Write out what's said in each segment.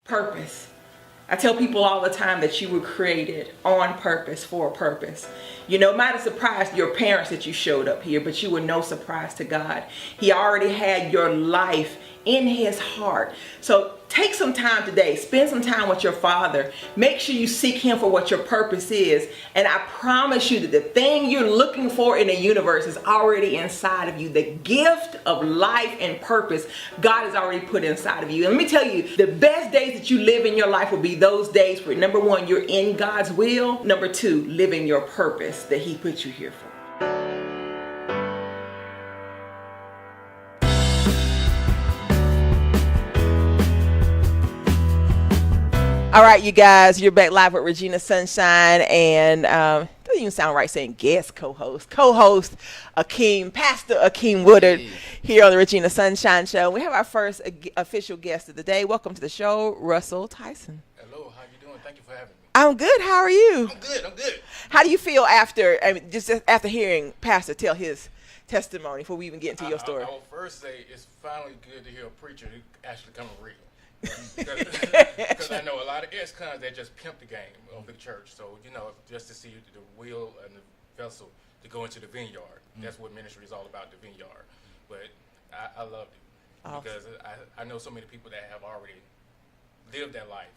Purpose. I tell people all the time that you were created on purpose for a purpose. You know, it might have surprised your parents that you showed up here, but you were no surprise to God. He already had your life in his heart. So take some time today, spend some time with your Father. Make sure you seek him for what your purpose is. And I promise you that the thing you're looking for in the universe is already inside of you. The gift of life and purpose, God has already put inside of you. And let me tell you, the best days that you live in your life will be those days where, number one, you're in God's will. Number two, living your purpose that he put you here for. All right, you guys, you're back live with Regina Sunshine, and doesn't even sound right saying guest co-host Pastor Aakeem Woodard here on the Regina Sunshine Show. We have our first official guest of the day. Welcome to the show, Russell Tyson. Hello, how you doing? Thank you for having me. I'm good. How are you? I'm good. How do you feel after hearing Pastor tell his testimony before we even get into your story? I will first say it's finally good to hear a preacher who actually come real. Because I know a lot of ex-cons that just pimp the game of the church. So, you know, just to see the wheel and the vessel to go into the vineyard. That's what ministry is all about, the vineyard. But I loved it because I know so many people that have already lived that life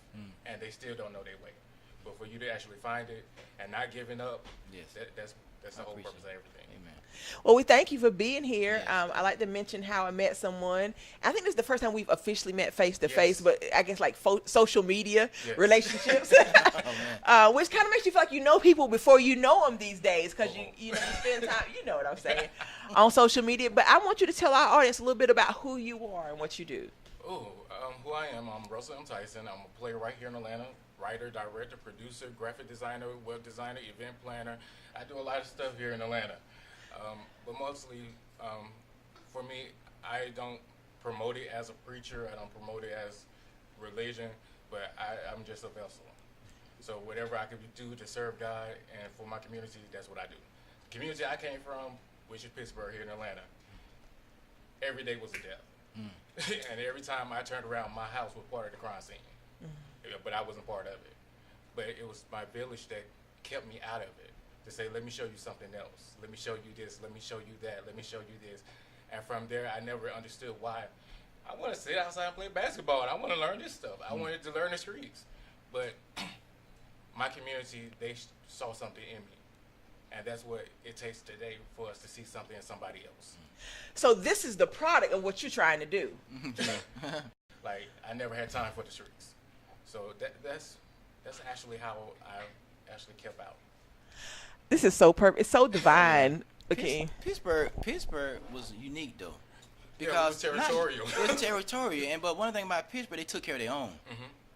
and they still don't know their way. But for you to actually find it and not giving up, that's the whole purpose of everything. Amen. Well, we thank you for being here. I like to mention how I met someone. I think this is the first time we've officially met face to face, but I guess like social media relationships, which kind of makes you feel like you know people before you know them these days, because you spend time. You know what I'm saying on social media. But I want you to tell our audience a little bit about who you are and what you do. Who I am? I'm Russell Tyson. I'm a playwright here in Atlanta. Writer, director, producer, graphic designer, web designer, event planner. I do a lot of stuff here in Atlanta. But mostly, for me, I don't promote it as a preacher. I don't promote it as religion, but I'm just a vessel. So whatever I can do to serve God and for my community, that's what I do. The community I came from, which is Pittsburgh here in Atlanta, every day was a death. And every time I turned around, my house was part of the crime scene. But I wasn't part of it. But it was my village that kept me out of it. To say, let me show you something else. Let me show you this. Let me show you that. Let me show you this. And from there, I never understood why. I want to sit outside and play basketball. And I want to learn this stuff. I wanted to learn the streets. But my community, they saw something in me. And that's what it takes today for us to see something in somebody else. So this is the product of what you're trying to do. Like, I never had time for the streets. So that's actually how I actually kept out. This is so perfect. It's so divine. Okay. Pittsburgh was unique though, because it was territorial. It was territorial, but one thing about Pittsburgh, they took care of their own.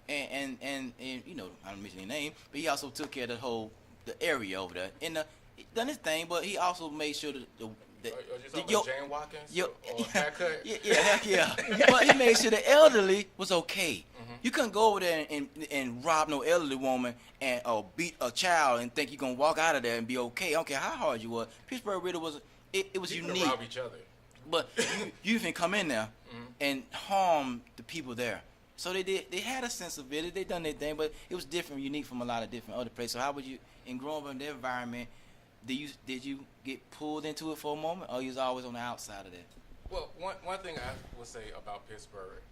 And you know, I don't mention any name, but he also took care of the area over there. And he done his thing, but he also made sure that Jane Watkins or haircut? Yeah. But he made sure the elderly was okay. You couldn't go over there and rob no elderly woman or beat a child and think you're going to walk out of there and be okay. I don't care how hard you were. Pittsburgh really was, it was unique. Rob each other. But you can come in there and harm the people there. So they had a sensibility. They done their thing, but it was different, unique from a lot of different other places. So how would you, in growing up in their environment, did you get pulled into it for a moment, or you was always on the outside of that? Well, one thing I would say about Pittsburgh,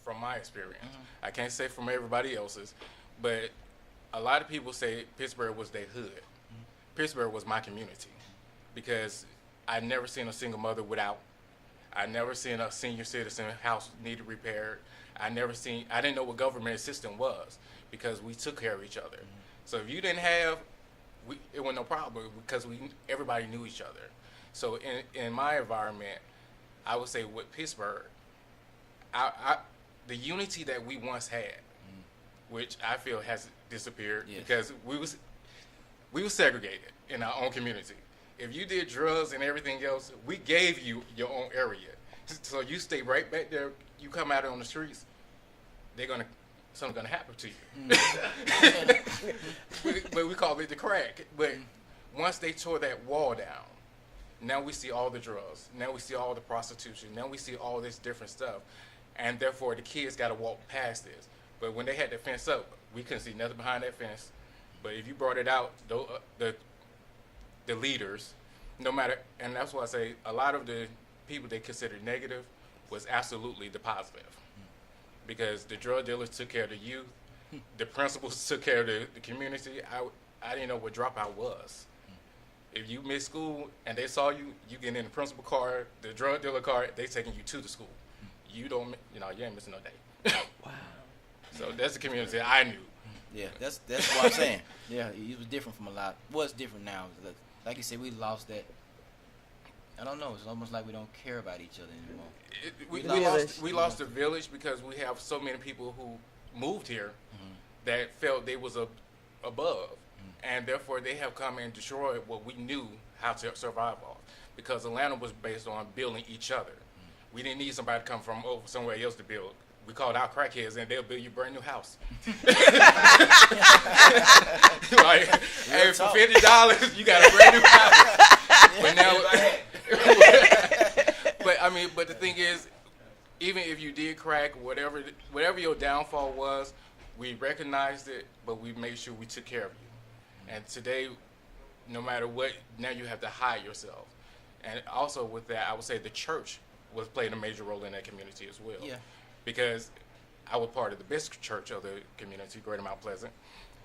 from my experience, I can't say from everybody else's, but a lot of people say Pittsburgh was their hood. Pittsburgh was my community, because I never seen a single mother without. I never seen a senior citizen house needed repaired. I didn't know what government assistance was, because we took care of each other. So if you didn't have, it was no problem, because everybody knew each other. So in my environment, I would say with Pittsburgh, the unity that we once had, which I feel has disappeared, because we was segregated in our own community. If you did drugs and everything else, we gave you your own area. So you stay right back there. You come out on the streets, something's gonna happen to you. But we call it the crack. But once they tore that wall down, now we see all the drugs. Now we see all the prostitution. Now we see all this different stuff. And therefore, the kids got to walk past this. But when they had that fence up, we couldn't see nothing behind that fence. But if you brought it out, the leaders, no matter, and that's why I say a lot of the people they considered negative was absolutely the positive. Because the drug dealers took care of the youth, the principals took care of the community. I didn't know what dropout was. If you missed school and they saw you getting in the principal car, the drug dealer car, they taking you to the school. You ain't missing no day. Wow. So that's the community I knew. Yeah, that's what I'm saying. Yeah, it was different from a lot. What's different now? Like you said, we lost that. I don't know. It's almost like we don't care about each other anymore. We lost the village because we have so many people who moved here that felt they was above, and therefore they have come and destroyed what we knew how to survive off. Because Atlanta was based on building each other. We didn't need somebody to come from over somewhere else to build. We called out crackheads and they'll build you a brand new house. Like, hey, for $50 you got a brand new house. But now, but the thing is, even if you did crack, whatever your downfall was, we recognized it, but we made sure we took care of you. And today, no matter what, now you have to hide yourself. And also with that, I would say the church was playing a major role in that community as well. Yeah. Because I was part of the best church of the community, Greater Mount Pleasant.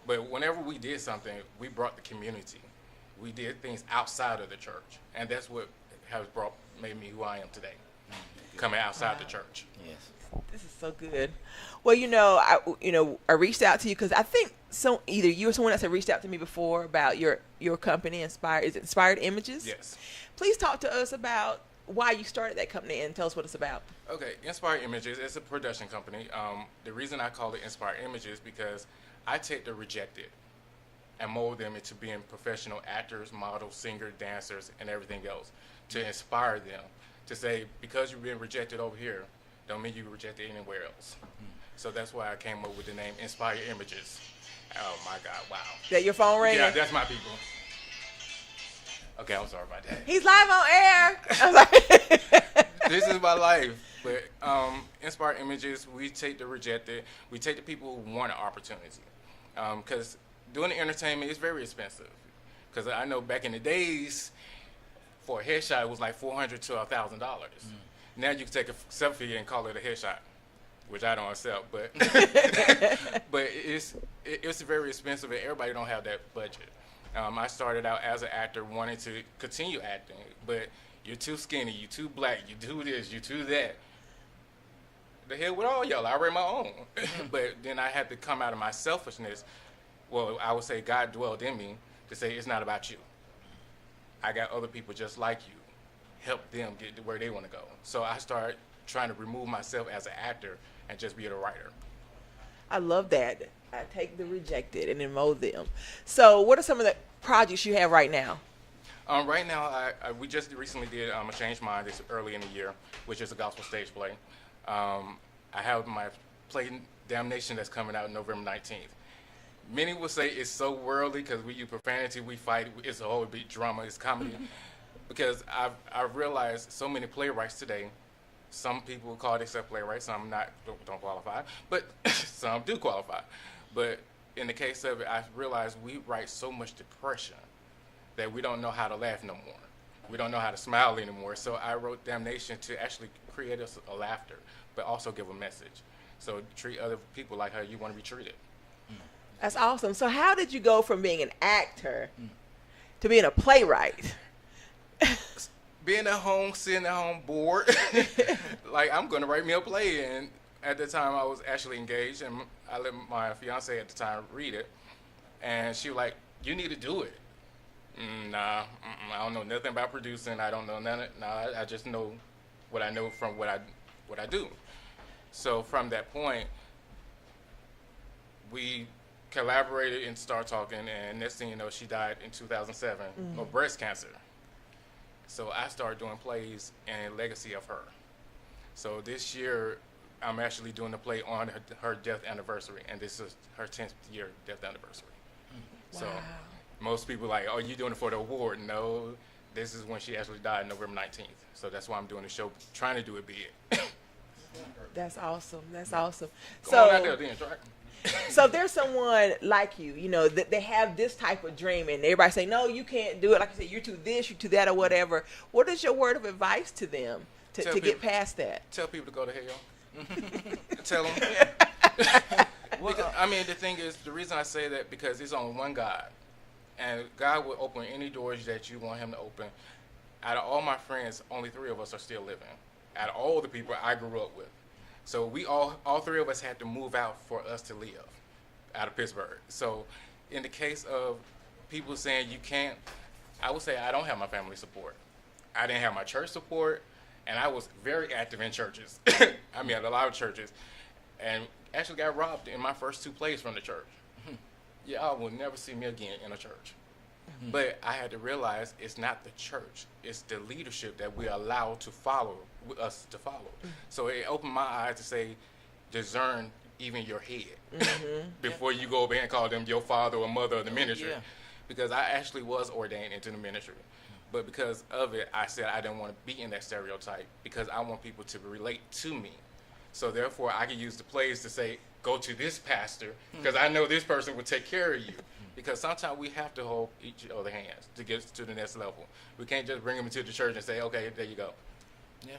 But whenever we did something, we brought the community. We did things outside of the church, and that's what has made me who I am today, coming outside the church. Yes. This is so good. Well, I reached out to you because I think either you or someone else had reached out to me before about your company, Inspired Images? Yes. Please talk to us about why you started that company and tell us what it's about. Okay, Inspired Images is a production company. The reason I call it Inspired Images because I take the rejected and mold them into being professional actors, models, singers, dancers, and everything else to inspire them to say, because you've been rejected over here, don't mean you rejected anywhere else. So that's why I came up with the name Inspired Images. Oh my God, wow. Is that your phone ringing? Yeah, that's my people. Okay, I'm sorry about that. He's live on air. I'm sorry. This is my life. But Inspired Images, we take the rejected, we take the people who want an opportunity. Because doing the entertainment is very expensive. Because I know back in the days, for a headshot, it was like $400 to $1,000. Now you can take a selfie and call it a headshot, which I don't accept. But but it's very expensive, and everybody don't have that budget. I started out as an actor wanting to continue acting, but you're too skinny, you're too black, you do this, you do that. The hell with all y'all, I read my own. But then I had to come out of my selfishness. Well, I would say God dwelled in me to say it's not about you. I got other people just like you. Help them get to where they want to go. So I started trying to remove myself as an actor and just be a writer. I love that. I take the rejected and then mold them. So what are some of the projects you have right now? Right now, we just recently did A Changed Mind this early in the year, which is a gospel stage play. I have my play Damnation that's coming out November 19th. Many will say it's so worldly because we use profanity, we fight, it's a whole big drama, it's comedy. Because I've realized so many playwrights today, some people call themselves playwrights, some don't qualify, but some do qualify. But in the case of it, I've realized we write so much depression that we don't know how to laugh no more. We don't know how to smile anymore. So I wrote Damnation to actually create us a laughter, but also give a message. So treat other people like how you want to be treated. That's awesome. So how did you go from being an actor to being a playwright? Being at home, sitting at home bored, like I'm going to write me a play. And at the time I was actually engaged, and I let my fiance at the time read it. And she was like, you need to do it. Nah, I don't know nothing about producing. I don't know nothing. Nah, I just know what I know from what I do. So from that point, we collaborated and started talking, and next thing you know, she died in 2007 of breast cancer. So I started doing plays in legacy of her. So this year, I'm actually doing a play on her death anniversary, and this is her 10th year death anniversary. Wow. So most people are like, oh, you doing it for the award? No, this is when she actually died, November 19th. So that's why I'm doing the show, trying to do it big. That's awesome. That's awesome. Go on out there then, try. So if there's someone like you know, that they have this type of dream and everybody say, no, you can't do it. Like you said, you're to this, you're to that, or whatever. What is your word of advice to them to get past that? Tell people to go to hell. Tell them. Because, I mean, the thing is, the reason I say that because there's only one God. And God will open any doors that you want him to open. Out of all my friends, only 3 of us are still living. Out of all the people I grew up with. So we all 3 of us had to move out for us to live out of Pittsburgh. So in the case of people saying you can't, I would say I don't have my family support. I didn't have my church support, and I was very active in churches. I mean, at a lot of churches, and actually got robbed in my first 2 plays from the church. Y'all will never see me again in a church. But I had to realize it's not the church. It's the leadership that we allow to follow us to follow. So it opened my eyes to say, discern even your head before you go over and call them your father or mother of the ministry. Yeah. Because I actually was ordained into the ministry. But because of it, I said I didn't want to be in that stereotype because I want people to relate to me. So therefore, I can use the plays to say, go to this pastor because I know this person will take care of you. Because sometimes we have to hold each other's hands to get to the next level. We can't just bring them into the church and say, okay, there you go. Yeah.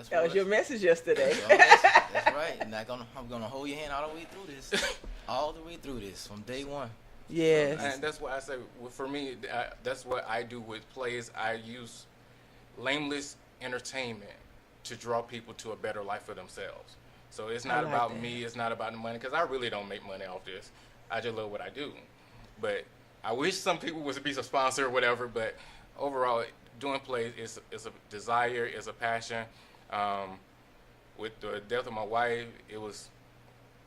That was your message yesterday. That's right. And I'm gonna hold your hand all the way through this. All the way through this from day one. Yes. And that's why I say, for me, that's what I do with plays. I use lameless entertainment to draw people to a better life for themselves. So it's not about me. It's not about the money because I really don't make money off this. I just love what I do. But I wish some people would be a sponsor or whatever. But overall, doing plays is a desire, is a passion. With the death of my wife,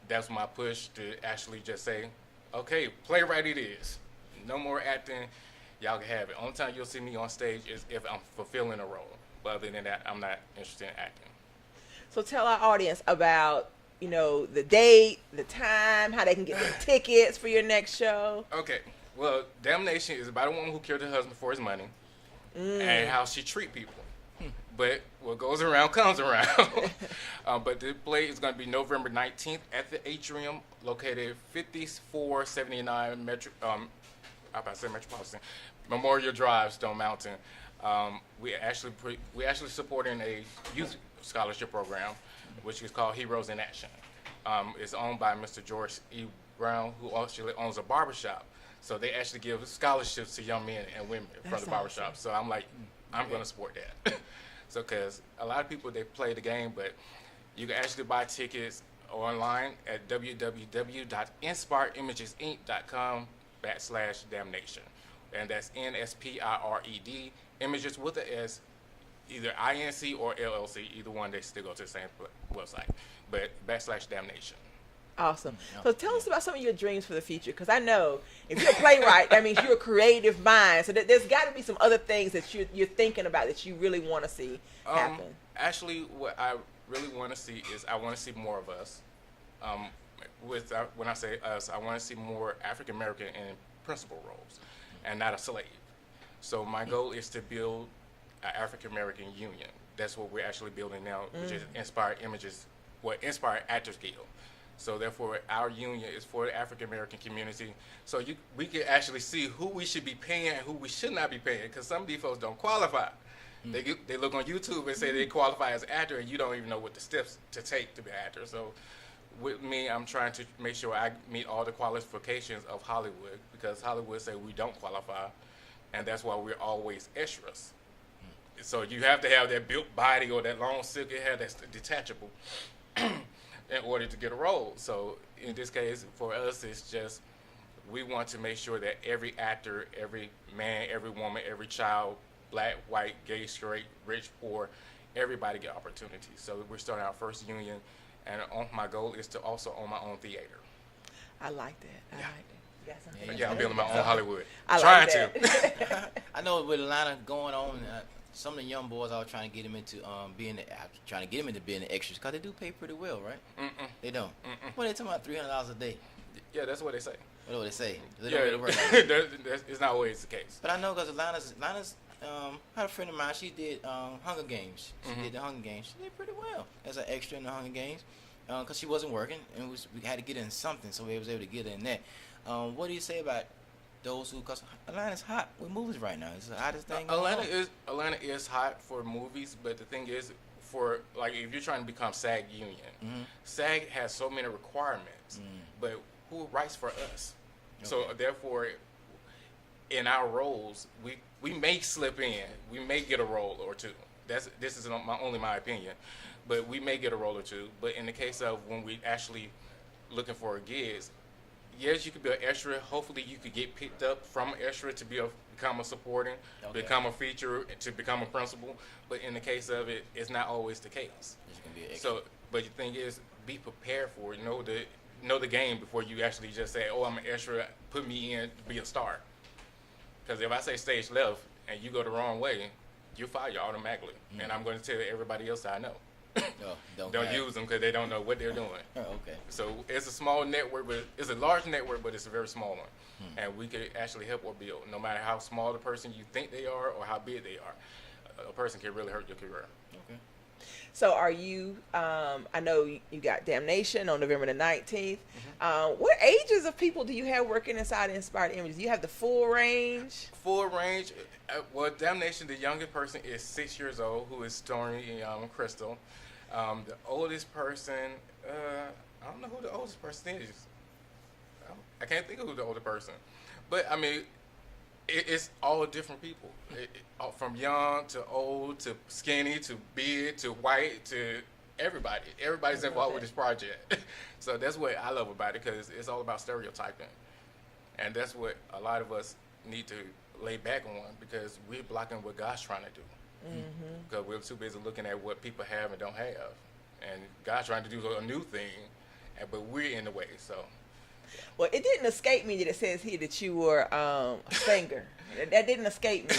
that's my push to actually just say, okay, playwright it is. No more acting. Y'all can have it. Only time you'll see me on stage is if I'm fulfilling a role. But other than that, I'm not interested in acting. So tell our audience about, the date, the time, how they can get the tickets for your next show. Okay. Well, Damnation is about a woman who killed her husband for his money and how she treat people. But what goes around comes around. But the play is going to be November 19th at the Atrium, located 5479 Metropolitan Memorial Drive, Stone Mountain. We actually supporting a youth scholarship program, which is called Heroes in Action. It's owned by Mr. George E. Brown, who actually owns a barbershop. So they actually give scholarships to young men and women from the barbershop. Awesome. So I'm like, I'm going to support that. So because a lot of people, they play the game, but you can actually buy tickets online at www.inspiredimagesinc.com/damnation. And that's NSPIRED, images with a S, either INC or LLC, either one, they still go to the same website, but /damnation. Awesome. So tell us about some of your dreams for the future, because I know if you're a playwright, that means you're a creative mind. So there's got to be some other things that you're thinking about that you really want to see happen. Actually, what I really want to see is I want to see more of us. When I say us, I want to see more African American in principal roles, and not a slave. So my goal is to build an African American union. That's what we're actually building now, which is Inspired Actors Guild. So therefore, our union is for the African American community. So we can actually see who we should be paying and who we should not be paying, because some of these folks don't qualify. They look on YouTube and say they qualify as an actor, and you don't even know what the steps to take to be an actor. So with me, I'm trying to make sure I meet all the qualifications of Hollywood, because Hollywood say we don't qualify, and that's why we're always extras. So you have to have that built body or that long silky hair that's detachable in order to get a role. So in this case, for us, it's just we want to make sure that every actor, every man, every woman, every child, black, white, gay, straight, rich, poor, everybody get opportunities. So we're starting our first union, and my goal is to also own my own theater. I like that. I like that. Yeah, I'm building my own Hollywood. I trying like to. I know with Atlanta going on, some of the young boys I was trying to get them into being the extras, because they do pay pretty well, right? They don't. Well, they talking about $300 a day. Yeah, that's what they say. What do they say? They yeah, don't really work. it's not always the case. But I know because Atlanta's had a friend of mine. She did Hunger Games. She did the Hunger Games. She did pretty well as an extra in the Hunger Games, because she wasn't working, and we had to get in something, so we was able to get in that. What do you say about those who? Because Atlanta's hot with movies right now. It's the hottest thing. Atlanta is hot for movies, but the thing is, for like if you're trying to become SAG union, SAG has so many requirements, but who writes for us? Okay. So therefore, in our roles, we may slip in, we may get a role or two. This is only my opinion, but we may get a role or two. But in the case of when we actually looking for gigs, yes, you could be an extra. Hopefully, you could get picked up from extra to become a supporting, become a feature, to become a principal. But in the case of it, it's not always the case. It's gonna be an so, but the thing is, be prepared for it. Know the game before you actually just say, "Oh, I'm an extra. Put me in to be a star." Because if I say stage left and you go the wrong way, you're fired automatically. And I'm going to tell everybody else I know. Don't use them because they don't know what they're doing. Okay. So it's a small network, but it's a large network, but it's a very small one. And we could actually help or build, no matter how small the person you think they are or how big they are. A person can really hurt your career. Okay. So are you, I know you got Damnation on November the 19th. What ages of people do you have working inside Inspired Images? Do you have the full range? Full range. Well, Damnation, the youngest person is 6 years old, who is starring Crystal. The oldest person, I don't know who the oldest person is. I can't think of who the older person. But, I mean, it's all different people. From young to old to skinny to big to white to everybody. Everybody's involved with this project. So that's what I love about it, because it's all about stereotyping. And that's what a lot of us need to lay back on, because we're blocking what God's trying to do. Because we're too busy looking at what people have and don't have. And God's trying to do a new thing, but we're in the way, so. Well, it didn't escape me that it says here that you were a singer. That didn't escape me.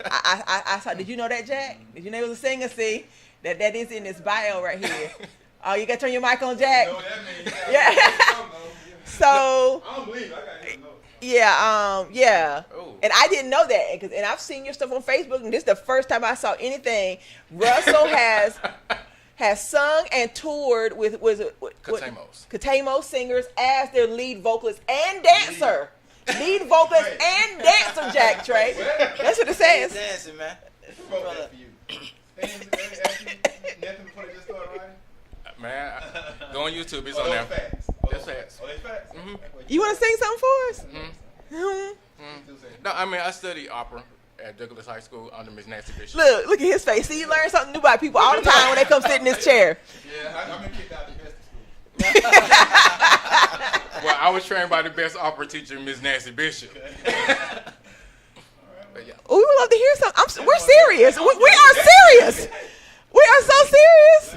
I saw. Did you know that, Jack? Did you know he was a singer? See, that is in his bio right here. Oh, you gotta turn your mic on, Jack. You know what that means? Yeah. So. I don't believe it. I gotta hear no. Yeah. Oh. And I didn't know that, and I've seen your stuff on Facebook, and this is the first time I saw anything. Russell has sung and toured with Katamos singers as their lead vocalist and dancer. Lead vocalist and dancer, Jack Trey. That's what it says. Dancing, man. Who wrote that for you? They didn't ask you nothing before they just started writing? Man, go on YouTube. It's on there. Facts. That's facts. Oh, they facts? You want to sing something for us? No, I mean, I studied opera at Douglas High School under Miss Nancy Bishop. Look at his face. See, you learn something new about people all the time when they come sit in this chair. Yeah, I've been kicked out of the best school. Well, I was trained by the best opera teacher, Miss Nancy Bishop. But yeah. Oh, we would love to hear something. We're serious. We are serious. We are so serious.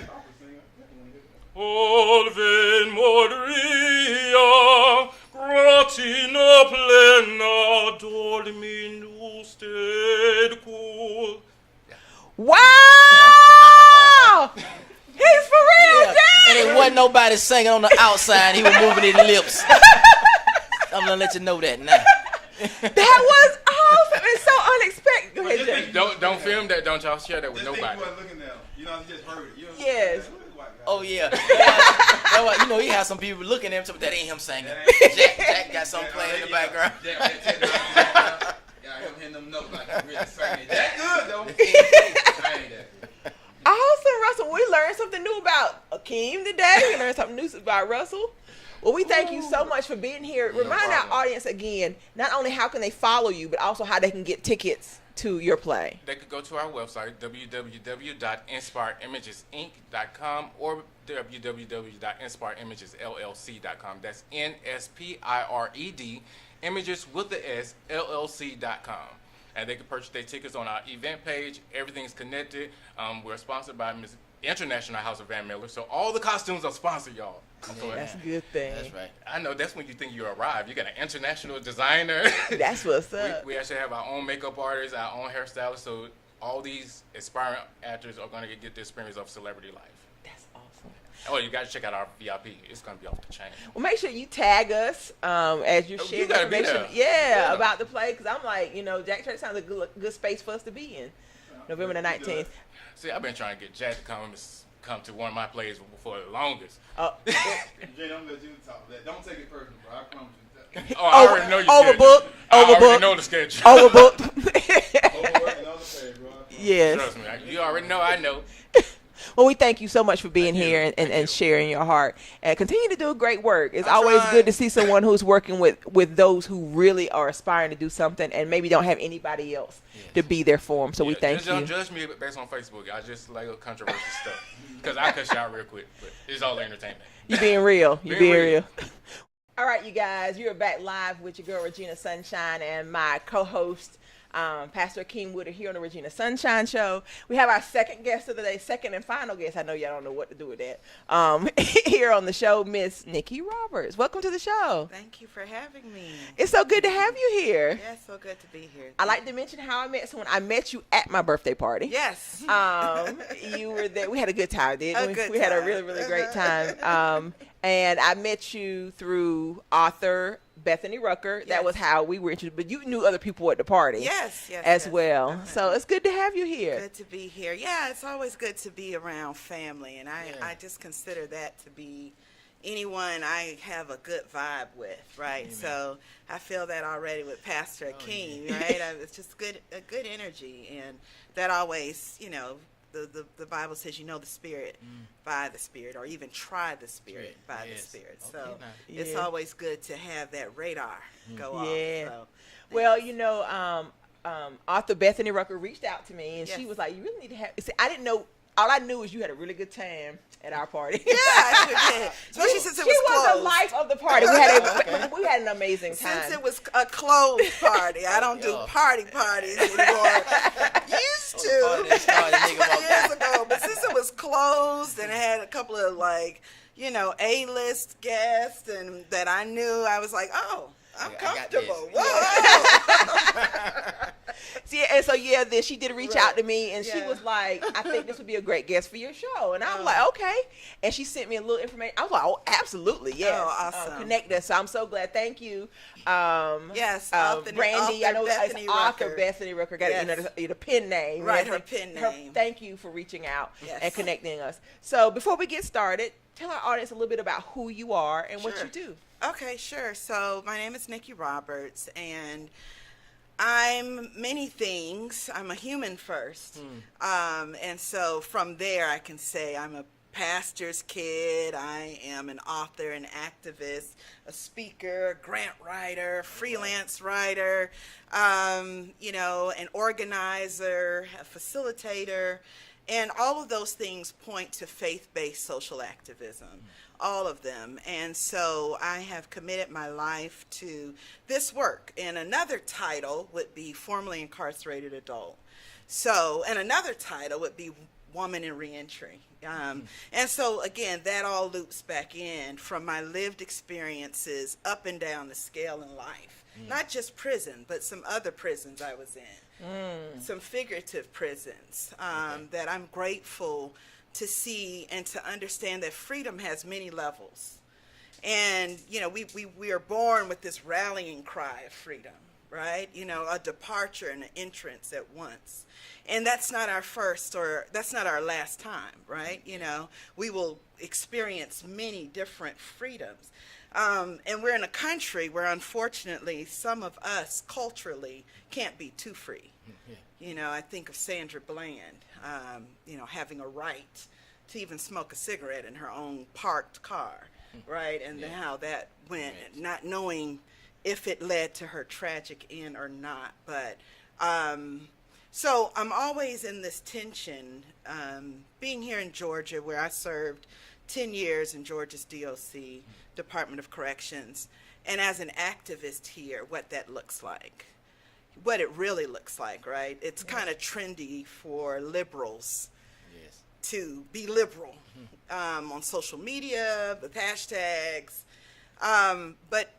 Ave Maria, gratia plena, Dominus tecum. Wow! He's for real, And Jack! it wasn't nobody singing on the outside. He was moving his lips. I'm gonna let you know that now. That was awesome. It's so unexpected. Go ahead, Jack. Don't film that. Don't y'all share that with Just think nobody. you wasn't looking there. You know, you just heard it. You know, Yes. who is this white guy? Oh yeah. That's why, you know, he had some people looking at him. That ain't him singing. Jack got something playing in the background. Yeah, I'm hitting them notes like I'm really singing. That good though. I ain't that. Awesome, Russell. We learned something new about Aakeem today. We learned something new about Russell. Well, we thank you so much for being here. Remind our audience again, not only how can they follow you, but also how they can get tickets to your play. They could go to our website, www.inspiredimagesinc.com or www.inspiredimagesllc.com. That's NSPIRED, images with the S, LLC.com. And they can purchase their tickets on our event page. Everything's connected. We're sponsored by Ms. International House of Van Miller, so all the costumes are sponsored, y'all. Yeah. That's a good thing. That's right. I know that's when you think you arrived. You got an international designer. That's what's up. We actually have our own makeup artists, our own hairstylists, so all these aspiring actors are going to get the experience of celebrity life. That's awesome. Oh, you got to check out our VIP. It's going to be off the chain. Well, make sure you tag us as you're sharing gotta be information. there. Yeah. About the play, because I'm like, Jack Church sounds like a good space for us to be in. November the 19th. See, I've been trying to get Jack to come to one of my plays for the longest. Jay, I'm let you talk that. Don't take it personal, bro. I promise you. Oh, I already know you. Overbooked. I already know the schedule. Overbooked. Overworking on the page, bro. Yes. Trust me. You already know. I know. Well, we thank you so much for being Thank you. here and sharing your heart, and continue to do great work. It's I'm always trying. good to see someone who's working with those who really are aspiring to do something and maybe don't have anybody else to be there for them. So we thank just you. Don't judge me based on Facebook. I just like controversial stuff because I cuss you out real quick, but it's all entertainment. You being real. You being Being real. real. All right, you guys, you're back live with your girl Regina Sunshine and my co-host, Pastor Aakeem Woodard, here on the Regina Sunshine Show. We have our second guest of the day, second and final guest. I know y'all don't know what to do with that. Here on the show, Miss Nikki Roberts. Welcome to the show. Thank you for having me. It's so good to have you here. Yeah, so good to be here. I like to mention how I met someone. I met you at my birthday party. Yes. You were there. We had a good time, didn't we? A good We had a time. really, really great time. And I met you through author Bethany Rucker. Yes. That was how we were introduced. But you knew other people at the party. Yes, yes. As yes, well. definitely. So it's good to have you here. Good to be here. Yeah, it's always good to be around family. And I just consider that to be anyone I have a good vibe with, right? Amen. So I feel that already with Pastor Aakeem, right? It's just a good energy. And that always, the Bible says the Spirit by the Spirit, or even try the Spirit by the Yes. Spirit. Okay, So now. it's Yeah. always good to have that radar go Yeah. off. So, Well, author Bethany Rucker reached out to me, and she Yes. was like, you really need to have, see, I didn't know, all I knew was you had a really good time at our party. yeah, I sure did. Especially since it was She was closed. the life of the party. We had an amazing time. Since it was a closed party, I don't do Yeah. parties anymore. Used to party that started, nigga walked years ago, but since it was closed and it had a couple of A-list guests and that I knew, I was like, oh, I'm I got comfortable. this. Whoa. See, and so then she did reach out to me, and she Yeah. was like, "I think this would be a great guest for your show." And I was Oh. like, "Okay." And she sent me a little information. I was like, "Oh, absolutely, yes." Oh, awesome. Connect us. So I'm so glad. Thank you. Yes, author Brandy. I know Bethany it's author Rucker. Bethany Rucker. Got Yes. the pen name. Right, And her pen name. Thank you for reaching out Yes. and connecting us. So before we get started, tell our audience a little bit about who you are and what Sure. you do. Okay, sure. So my name is Nikki Roberts, and I'm many things. I'm a human first. And so from there, I can say I'm a pastor's kid. I am an author, an activist, a speaker, a grant writer, freelance writer, an organizer, a facilitator. And all of those things point to faith-based social activism, all of them. And so I have committed my life to this work. And another title would be Formerly Incarcerated Adult. So, and another title would be Woman in Reentry. And so, again, that all loops back in from my lived experiences up and down the scale in life. Not just prison, but some other prisons I was in. Some figurative prisons that I'm grateful to see and to understand that freedom has many levels. And, we are born with this rallying cry of freedom, right? A departure and an entrance at once. And that's not our first or that's not our last time, right? We will experience many different freedoms. And we're in a country where, unfortunately, some of us culturally can't be too free. I think of Sandra Bland, having a right to even smoke a cigarette in her own parked car, right? And then how that went, not knowing if it led to her tragic end or not. But so I'm always in this tension, being here in Georgia, where I served 10 years in Georgia's DOC, Department of Corrections, and as an activist here, what that looks like, what it really looks like, right? It's kind of trendy for liberals to be liberal on social media with hashtags, but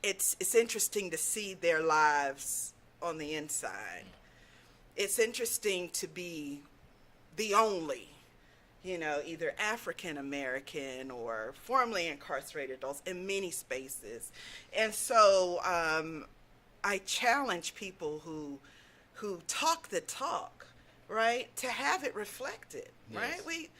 it's interesting to see their lives on the inside. It's interesting to be the only, either African American or formerly incarcerated adults in many spaces. And so I challenge people who talk the talk, right, to have it reflected, right? We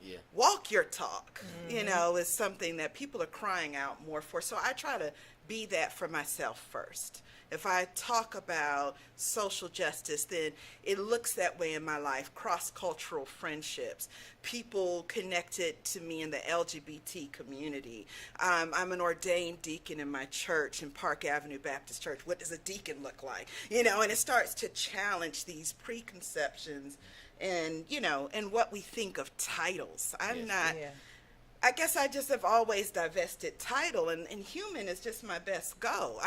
Yeah. walk your talk, is something that people are crying out more for. So I try to be that for myself first. If I talk about social justice, then it looks that way in my life. Cross-cultural friendships, people connected to me in the LGBT community. I'm an ordained deacon in my church, in Park Avenue Baptist Church. What does a deacon look like? And it starts to challenge these preconceptions and, and what we think of titles. I'm not... Yeah. I guess I just have always divested title, and human is just my best go.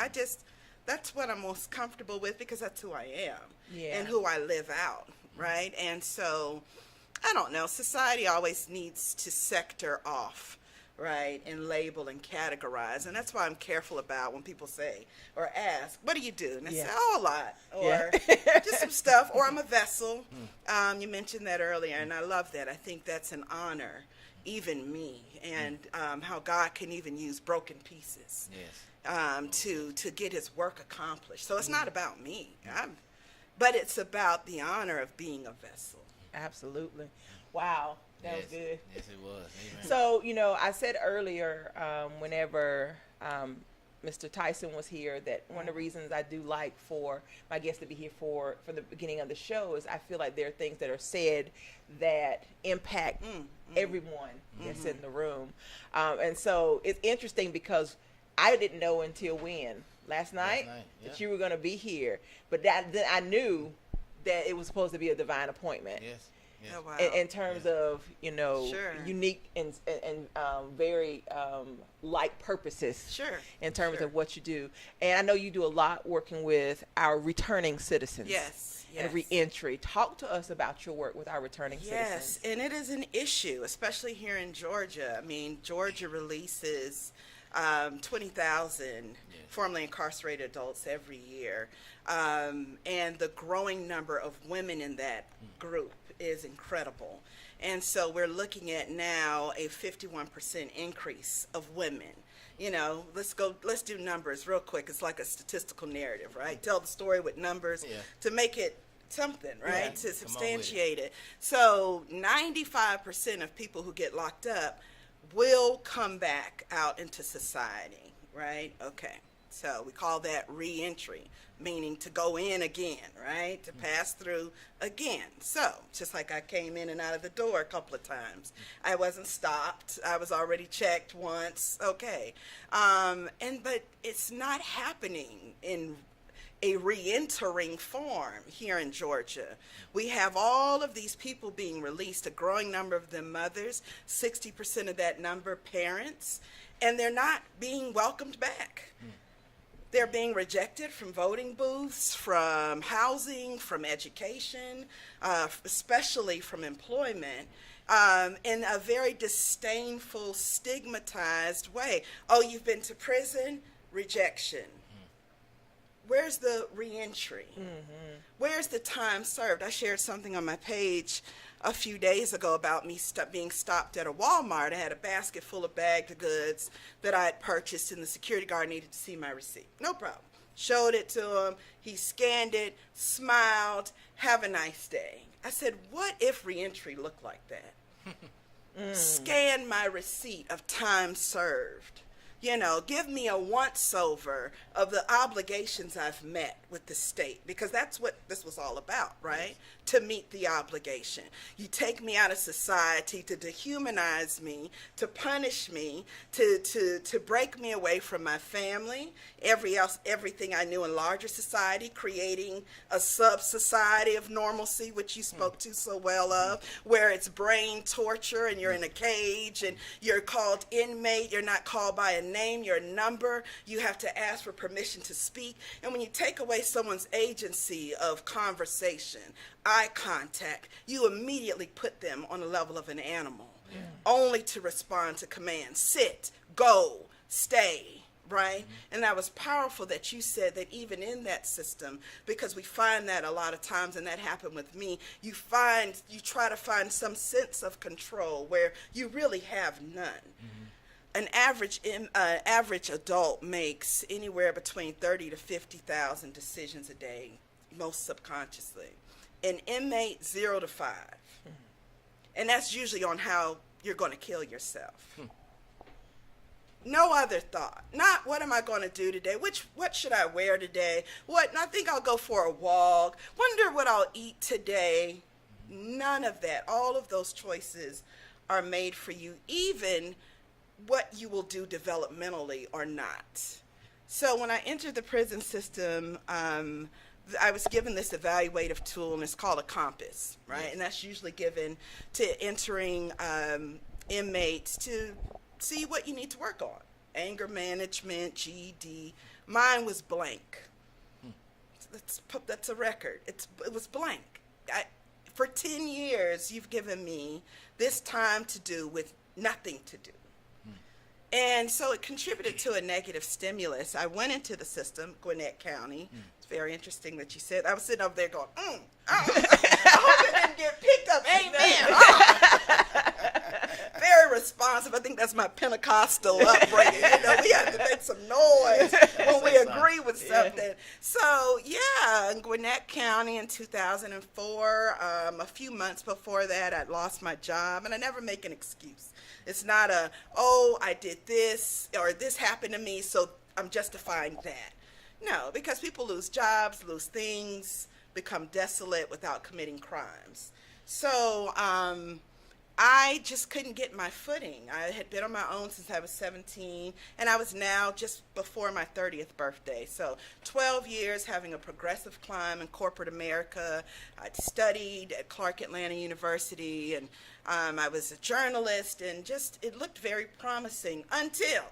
That's what I'm most comfortable with because that's who I am and who I live out, right? And so, I don't know, society always needs to sector off, right, and label and categorize. And that's why I'm careful about when people say or ask, what do you do? And I say, oh, a lot, or just some stuff, or I'm a vessel. You mentioned that earlier, and I love that. I think that's an honor. Even me, and how God can even use broken pieces to get his work accomplished. So it's not about me, but it's about the honor of being a vessel. Absolutely. Wow, that was good. Yes, it was. Amen. So, I said earlier, whenever Mr. Tyson was here, that one of the reasons I do like for my guests to be here for the beginning of the show is I feel like there are things that are said that impact everyone that's in the room. And so it's interesting because I didn't know until last night that you were going to be here. But then I knew that it was supposed to be a divine appointment. Yes. Yes. Oh, wow. In terms of Sure. unique and very like purposes. Sure. In terms Sure. of what you do, and I know you do a lot working with our returning citizens. Yes. And reentry. Talk to us about your work with our returning citizens. Yes, and it is an issue, especially here in Georgia. I mean, Georgia releases 20,000 formerly incarcerated adults every year, and the growing number of women in that group is incredible. And so we're looking at now a 51% increase of women. Let's do numbers real quick. It's like a statistical narrative, right? Tell the story with numbers to make it something, right? Yeah. To substantiate it. So 95% of people who get locked up will come back out into society, right? Okay. So we call that reentry, meaning to go in again, right? To pass through again. So just like I came in and out of the door a couple of times. I wasn't stopped. I was already checked once. Okay. But it's not happening in a re-entering form here in Georgia. We have all of these people being released, a growing number of them mothers, 60% of that number parents, and they're not being welcomed back. They're being rejected from voting booths, from housing, from education, especially from employment, in a very disdainful, stigmatized way. Oh, you've been to prison? Rejection. Where's the reentry? Where's the time served? I shared something on my page a few days ago about me being stopped at a Walmart. I had a basket full of bagged goods that I had purchased, and the security guard needed to see my receipt. No problem. Showed it to him. He scanned it, smiled, have a nice day. I said, what if reentry looked like that? Scan my receipt of time served. Give me a once-over of the obligations I've met with the state, because that's what this was all about, right? Yes. To meet the obligation. You take me out of society to dehumanize me, to punish me, to break me away from my family, everything I knew in larger society, creating a sub-society of normalcy, which you spoke to so well of, where it's brain torture and you're in a cage and you're called inmate, you're not called by a name, your number, you have to ask for permission to speak. And when you take away someone's agency of conversation, eye contact, you immediately put them on the level of an animal, only to respond to commands. Sit, go, stay, right? And that was powerful that you said that even in that system, because we find that a lot of times, and that happened with me, you try to find some sense of control where you really have none. An average adult makes anywhere between 30 to 50,000 decisions a day, most subconsciously. An inmate, 0 to 5. And that's usually on how you're going to kill yourself. No other thought. Not what am I going to do today? What should I wear today? I think I'll go for a walk. Wonder what I'll eat today. None of that. All of those choices are made for you, even what you will do developmentally or not. So when I entered the prison system, I was given this evaluative tool, and it's called a compass, right? And that's usually given to entering inmates to see what you need to work on. Anger management, GED. Mine was blank. That's a record. It was blank. For 10 years, you've given me this time to do with nothing to do. And so it contributed to a negative stimulus. I went into the system, Gwinnett County. It's very interesting that you said. I was sitting over there going, I hope it didn't get picked up. Amen. Very responsive. I think that's my Pentecostal upbringing. We have to make some noise when we agree with something. So, in Gwinnett County in 2004, a few months before that, I'd lost my job, and I never make an excuse. It's not I did this, or this happened to me, so I'm justifying that. No, because people lose jobs, lose things, become desolate without committing crimes. So I just couldn't get my footing. I had been on my own since I was 17, and I was now just before my 30th birthday. So 12 years having a progressive climb in corporate America. I'd studied at Clark Atlanta University, and I was a journalist, and it looked very promising until,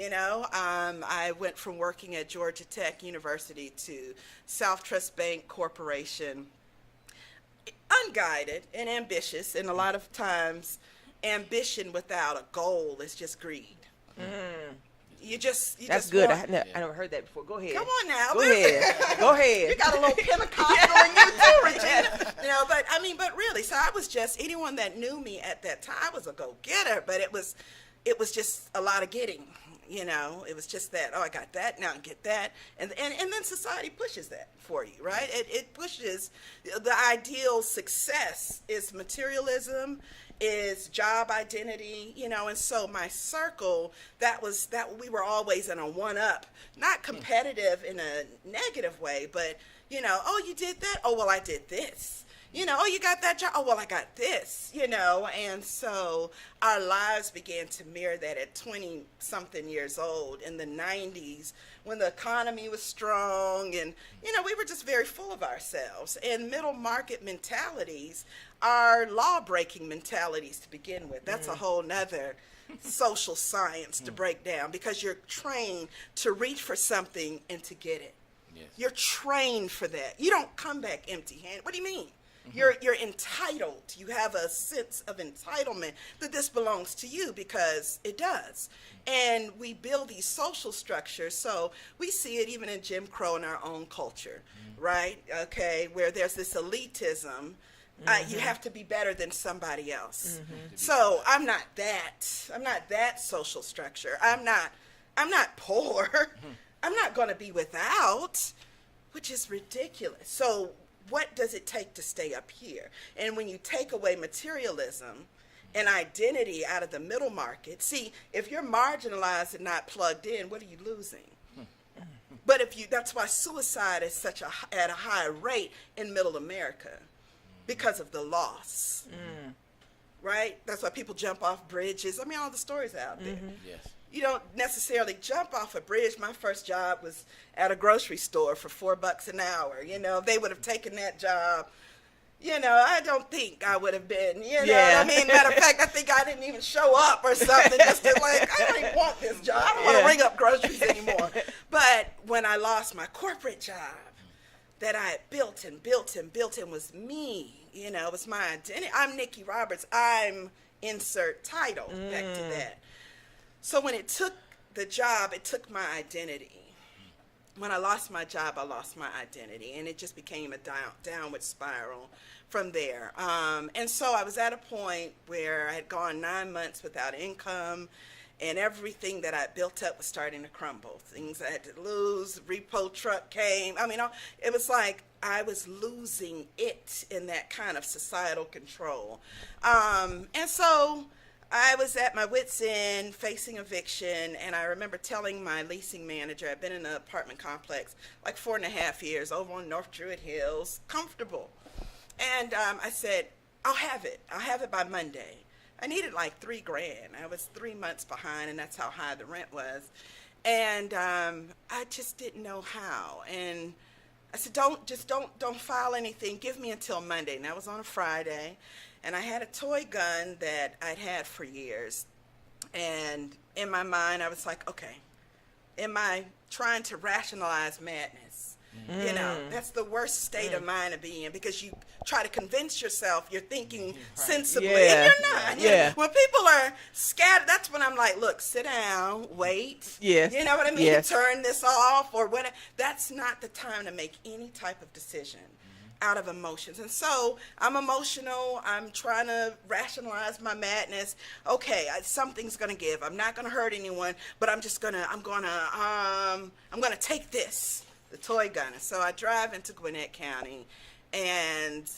I went from working at Georgia Tech University to South Trust Bank Corporation. Unguided and ambitious, and a lot of times ambition without a goal is just greed. That's good. I never heard that before. Go ahead. Come on now. Go ahead. You got a little Pentecostal in you too, Regina. But really, so I was just, anyone that knew me at that time, I was a go-getter, but it was just a lot of getting. It was just that, I got that, now I get that. And then society pushes that for you, right? It pushes, the ideal success is materialism, is job identity, and so my circle, that we were always in a one-up, not competitive in a negative way, but, you did that? Oh, well, I did this. You got that job? Oh, well, I got this, and so our lives began to mirror that at 20-something years old in the 90s when the economy was strong, and, we were just very full of ourselves. And middle market mentalities are law-breaking mentalities to begin with. That's a whole nother social science to break down, because you're trained to reach for something and to get it. Yes. You're trained for that. You don't come back empty-handed. What do you mean? You're entitled. You have a sense of entitlement that this belongs to you, because it does. And we build these social structures. So we see it even in Jim Crow in our own culture, right? Okay, where there's this elitism. You have to be better than somebody else. So I'm not that social structure. I'm not poor. I'm not going to be without, which is ridiculous. So what does it take to stay up here? And when you take away materialism and identity out of the middle market, see, if you're marginalized and not plugged in, what are you losing? But that's why suicide is at a high rate in middle America, because of the loss, right? That's why people jump off bridges. All the stories out there. Yes. You don't necessarily jump off a bridge. My first job was at a grocery store for $4 an hour. If they would have taken that job, I don't think I would have been, matter of fact, I think I didn't even show up or something, just to I don't even want this job. I don't want to ring up groceries anymore. But when I lost my corporate job that I had built and was me, it was my identity. I'm Nikki Roberts. I'm insert title, back to that. So when it took the job, it took my identity. When I lost my job, I lost my identity, and it just became a downward spiral from there. And so I was at a point where I had gone 9 months without income, and everything that I built up was starting to crumble. Things I had to lose, repo truck came. I mean, it was like I was losing it in that kind of societal control. And so I was at my wit's end facing eviction, and I remember telling my leasing manager, I'd been in an apartment complex like 4.5 years over on North Druid Hills, comfortable. And I said, I'll have it by Monday. I needed like $3,000. I was 3 months behind, and that's how high the rent was. And I just didn't know how. And I said, don't file anything. Give me until Monday. And that was on a Friday. And I had a toy gun that I'd had for years. And in my mind, I was like, okay, am I trying to rationalize madness? You know, that's the worst state of mind to be in, because you try to convince yourself you're thinking sensibly, and you're not. You know, when people are scattered, that's when I'm like, look, sit down, wait. Yes. You know what I mean? Yes. Turn this off or whatever. That's not the time to make any type of decision out of emotions. And so I'm emotional. I'm trying to rationalize my madness. Okay, something's going to give. I'm not going to hurt anyone, but I'm going to take this, the toy gun. And so I drive into Gwinnett County and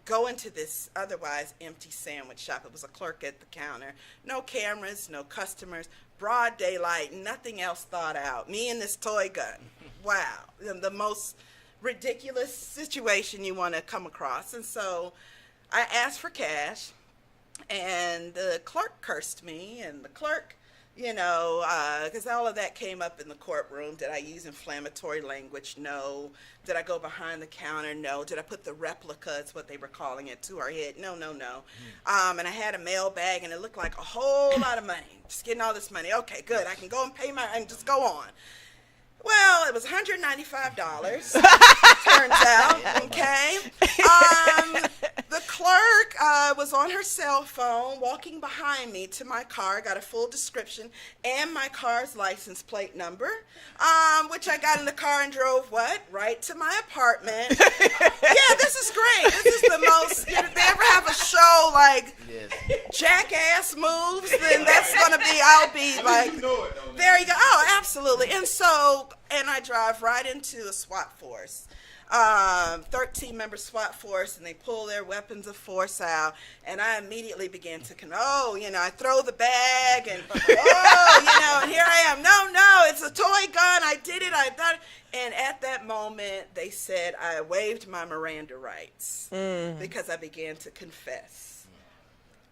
go into this otherwise empty sandwich shop. It was a clerk at the counter. No cameras, no customers, broad daylight, nothing else thought out. Me and this toy gun. Wow. The most ridiculous situation you want to come across. And so I asked for cash, and the clerk cursed me, and the clerk, you know, because all of that came up in the courtroom. Did I use inflammatory language? No. Did I go behind the counter? No. Did I put the replica, it's what they were calling it, to her head? No. And I had a mail bag, and it looked like a whole lot of money. Just getting all this money. Okay, good. I can go and pay and just go on. Well, it was $195, turns out, okay? The clerk was on her cell phone walking behind me to my car, got a full description, and my car's license plate number, which I got in the car and drove, right to my apartment. Yeah, this is great. This is the most, if they ever have a show like Jackass Moves, then that's going to be, I'll be like, there you go. Oh, absolutely. And I drive right into a SWAT force, 13-member SWAT force, and they pull their weapons of force out, and I immediately began to, I throw the bag, and, and here I am. No, it's a toy gun. I did it. I thought. And at that moment, they said I waived my Miranda rights because I began to confess.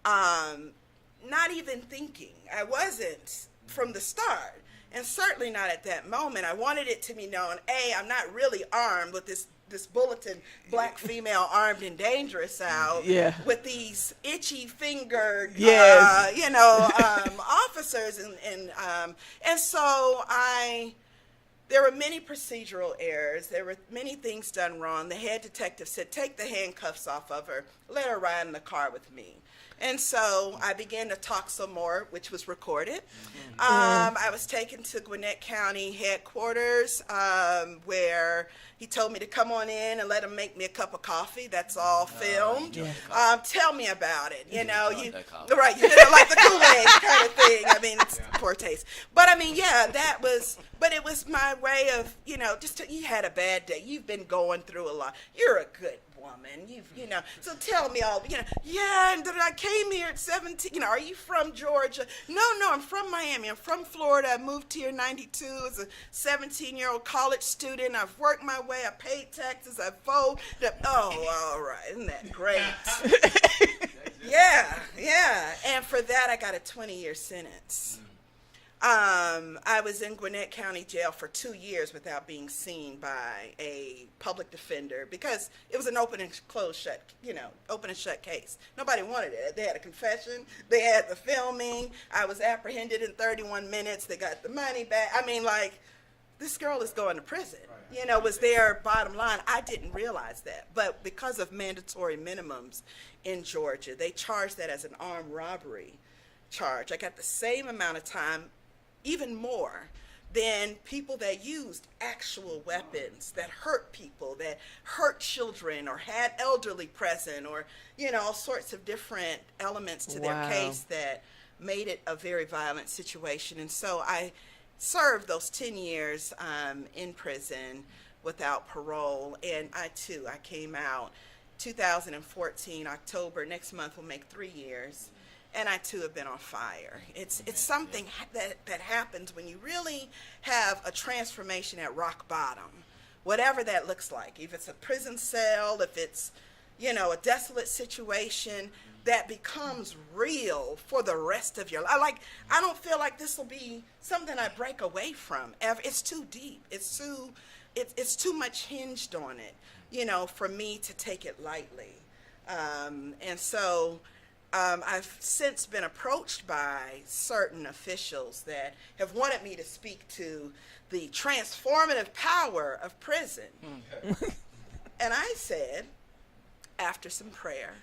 Not even thinking. I wasn't from the start. And certainly not at that moment. I wanted it to be known, I'm not really armed with this bulletin, black female armed and dangerous out with these itchy fingered, officers. And so there were many procedural errors. There were many things done wrong. The head detective said, take the handcuffs off of her, let her ride in the car with me. And so I began to talk some more, which was recorded. I was taken to Gwinnett County headquarters, where he told me to come on in and let him make me a cup of coffee. That's all filmed. Tell me about it. You didn't like the Kool-Aid kind of thing. I mean, it's poor taste. But I mean, but it was my way of, you had a bad day. You've been going through a lot. You're a good woman, so tell me all, and I came here at 17, are you from Georgia? No, I'm from Miami. I'm from Florida. I moved here in 92 as a 17-year-old college student. I've worked my way. I paid taxes. I voted. Oh, all right. Isn't that great? Yeah. And for that, I got a 20-year sentence. I was in Gwinnett County Jail for 2 years without being seen by a public defender because it was an open and shut case. Nobody wanted it. They had a confession. They had the filming. I was apprehended in 31 minutes. They got the money back. I mean, this girl is going to prison. Was their bottom line. I didn't realize that. But because of mandatory minimums in Georgia, they charged that as an armed robbery charge. I got the same amount of time even more than people that used actual weapons that hurt people, that hurt children, or had elderly present, or, you know, all sorts of different elements to their case that made it a very violent situation. And so I served those 10 years in prison without parole. And I came out 2014, October. Next month will make 3 years. And I too have been on fire. It's something that happens when you really have a transformation at rock bottom, whatever that looks like. If it's a prison cell, if it's, you know, a desolate situation that becomes real for the rest of your life. I don't feel like this will be something I break away from ever. It's too deep. It's too much hinged on it, you know, for me to take it lightly. And so I've since been approached by certain officials that have wanted me to speak to the transformative power of prison. And I said, after some prayer,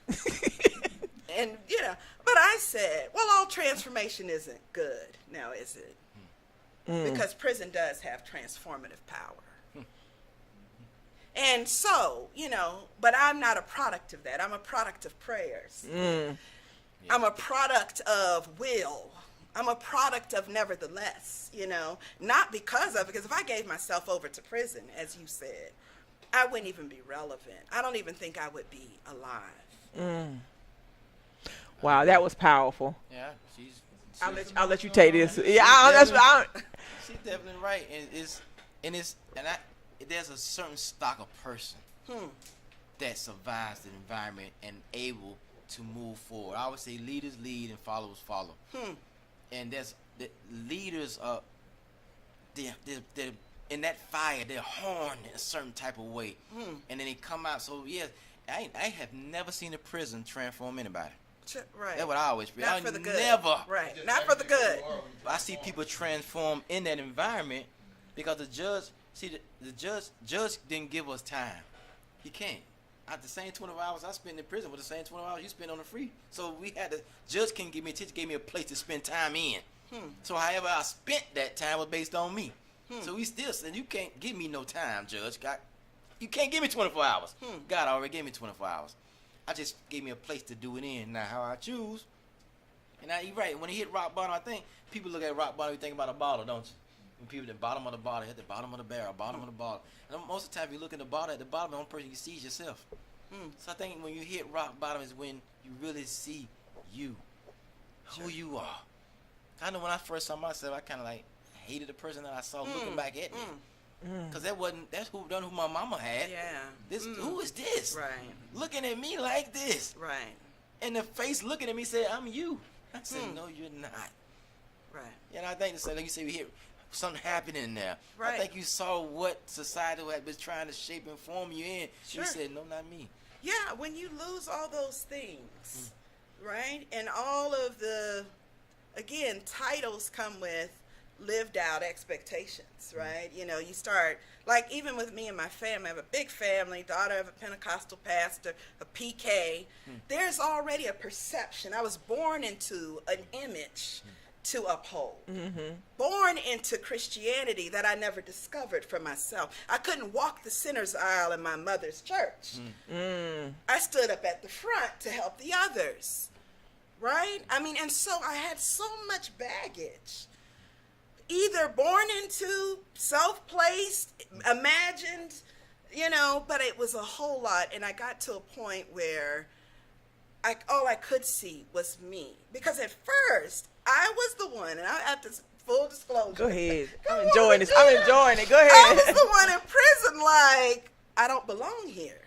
and, you know, but I said, well, all transformation isn't good now, is it? Because prison does have transformative power. And so, you know, but I'm not a product of that. I'm a product of prayers. I'm a product of will. I'm a product of nevertheless, you know, not because of it, because if I gave myself over to prison, as you said, I wouldn't even be relevant. I don't even think I would be alive. Wow, that was powerful. Yeah, I'll let you take this. Yeah, she's definitely right, there's a certain stock of person that survives the environment and able to move forward. I would say leaders lead and followers follow. And there's the leaders are they're in that fire. They're horned in a certain type of way, and then they come out. So yeah, I have never seen a prison transform anybody. Right. That's what I always feel. Not for the good. Never. Right. Not for the good. I see people transform in that environment because the judge. See, the judge didn't give us time. He can't. At the same 24 hours I spent in prison with the same 24 hours you spent on the free. So we had the judge can't give me a teacher, gave me a place to spend time in. So however I spent that time was based on me. So we still said, you can't give me no time, Judge. God, you can't give me 24 hours. God already gave me 24 hours. I just gave me a place to do it in. Now how I choose. And now you're right. When you hit rock bottom, I think people look at rock bottom, you think about a bottle, don't you? When people at the bottom of the bottle, hit the bottom of the barrel, bottom of the bottle. And most of the time, you look at the bottom, the only person you see is yourself. So I think when you hit rock bottom is when you really see you, who you are. I know when I first saw myself, I kind of like hated the person that I saw looking back at me. Because that's who my mama had. Yeah. Who is this? Right. Looking at me like this. Right. And the face looking at me said, I'm you. I said, no, you're not. Right. And I think, like you said, we hit something happening there. Right. I think you saw what society had been trying to shape and form you in. Sure. You said, no, not me. Yeah, when you lose all those things, right? And all of the, again, titles come with lived out expectations, right? You know, you start, like even with me and my family, I have a big family, daughter of a Pentecostal pastor, a PK. There's already a perception. I was born into an image to uphold. Born into Christianity that I never discovered for myself. I couldn't walk the sinner's aisle in my mother's church. I stood up at the front to help the others, right? I mean, and so I had so much baggage. Either born into, self-placed, imagined, you know, but it was a whole lot. And I got to a point where all I could see was me. Because at first, I was the one, and I have to full disclosure. Go ahead. I'm enjoying this. I'm enjoying it. Go ahead. I was the one in prison, like, I don't belong here.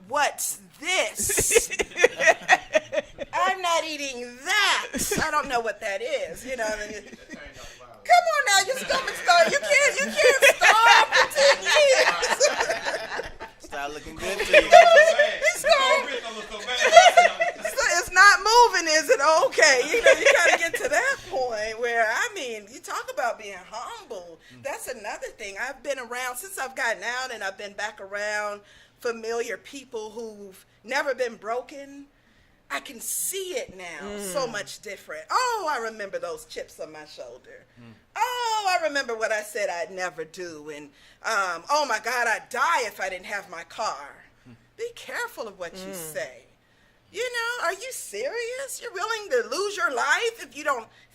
What's this? I'm not eating that. I don't know what that is. You know what I mean? Come on now, you stupid star. You can't starve for 10 years. Start looking good to you. It's not moving, is it? Okay, you know, you gotta get to that point where, I mean, you talk about being humble. That's another thing. I've been around since I've gotten out, and I've been back around familiar people who've never been broken. I can see it now so much different. Oh, I remember those chips on my shoulder. Oh, I remember what I said I'd never do. And, oh my God, I'd die if I didn't have my car. Be careful of what you say. You know, are you serious? You're willing to lose your life if you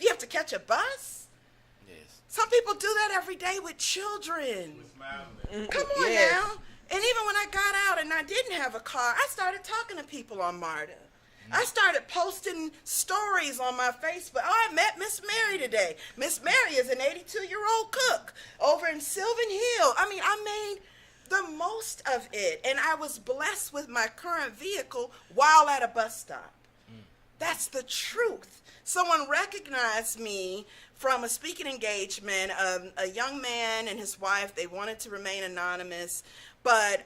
have to catch a bus? Yes. Some people do that every day with children. Come on Yes. now. And even when I got out and I didn't have a car, I started talking to people on MARTA. I started posting stories on my Facebook. Oh, I met Miss Mary today. Miss Mary is an 82-year-old cook over in Sylvan Hill. I mean, I made the most of it, and I was blessed with my current vehicle while at a bus stop. That's the truth. Someone recognized me from a speaking engagement. A young man and his wife, they wanted to remain anonymous, but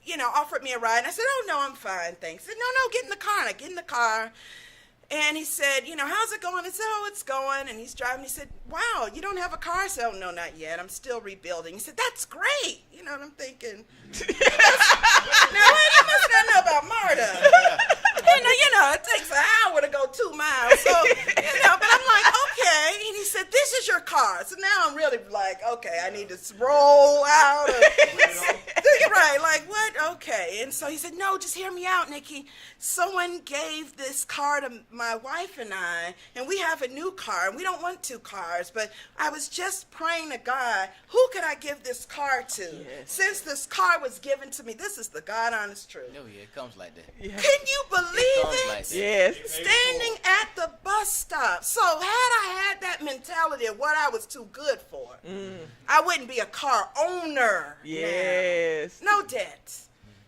you know, offered me a ride. And I said, oh, no, I'm fine, thanks. He said, no, get in the car. And I get in the car. And he said, you know, how's it going? I said, oh, it's going. And he's driving. He said, wow, you don't have a car? I said, oh, no, not yet. I'm still rebuilding. He said, that's great. You know what I'm thinking? Now, wait, you must not know about MARTA. You know, it takes an hour to go 2 miles. So, you know, but I'm like, okay. And he said, this is your car. So now I'm really like, okay, I need to roll out. Right, like, what? Okay. And so he said, no, just hear me out, Nikki. Someone gave this car to my wife and I, and we have a new car, and we don't want 2 cars, but I was just praying to God, who could I give this car to? Yes. Since this car was given to me, this is the God honest truth. No, yeah, it comes like that. Yeah. Can you believe comes it? like that. Yes. Standing at the bus stop. So had I had that mentality of what I was too good for, I wouldn't be a car owner. Yes. Now. No debt.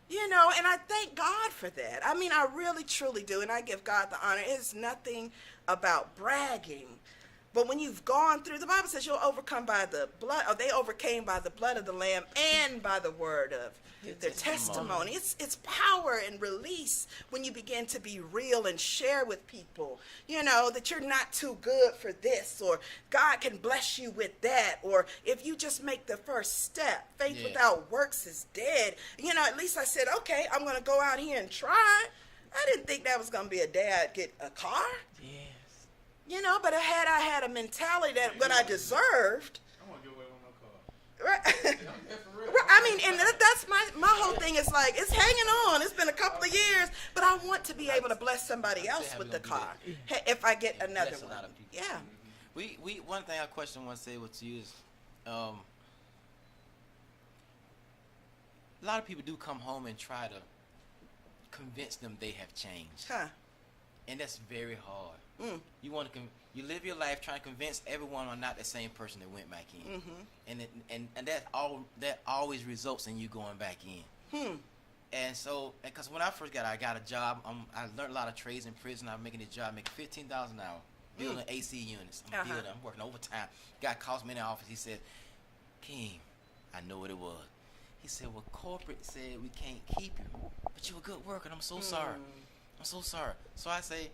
You know, and I thank God for that. I mean, I really, truly do, and I give God the honor. It's nothing about bragging. But when you've gone through, the Bible says you'll overcome by the blood, or they overcame by the blood of the Lamb and by the word of their testimony. It's power and release when you begin to be real and share with people, you know, that you're not too good for this, or God can bless you with that, or if you just make the first step, faith without works is dead. You know, at least I said, okay, I'm going to go out here and try. I didn't think that was going to be a day I'd get a car. Yes. You know, but I had a mentality that what I deserved. I want to get away with no car. Right. Yeah, for real. I mean, and that's my whole thing is like, it's hanging on. It's been a couple of years, but I want to be able to bless somebody else with the car if I get another Bless a one. lot of people. Yeah. We one thing I question want to say to you is, a lot of people do come home and try to convince them they have changed, Huh. and that's very hard. Mm. You want to you live your life trying to convince everyone are not the same person that went back in, and that always results in you going back in. And so, because when I first got a job, I learned a lot of trades in prison. I'm making this job, making $15 an hour, building AC units. I'm building, I'm working overtime. Guy calls me in the office. He said, "King, I know what it was." He said, "Well, corporate said we can't keep you, but you're a good worker, and I'm so sorry. I'm so sorry." So I say,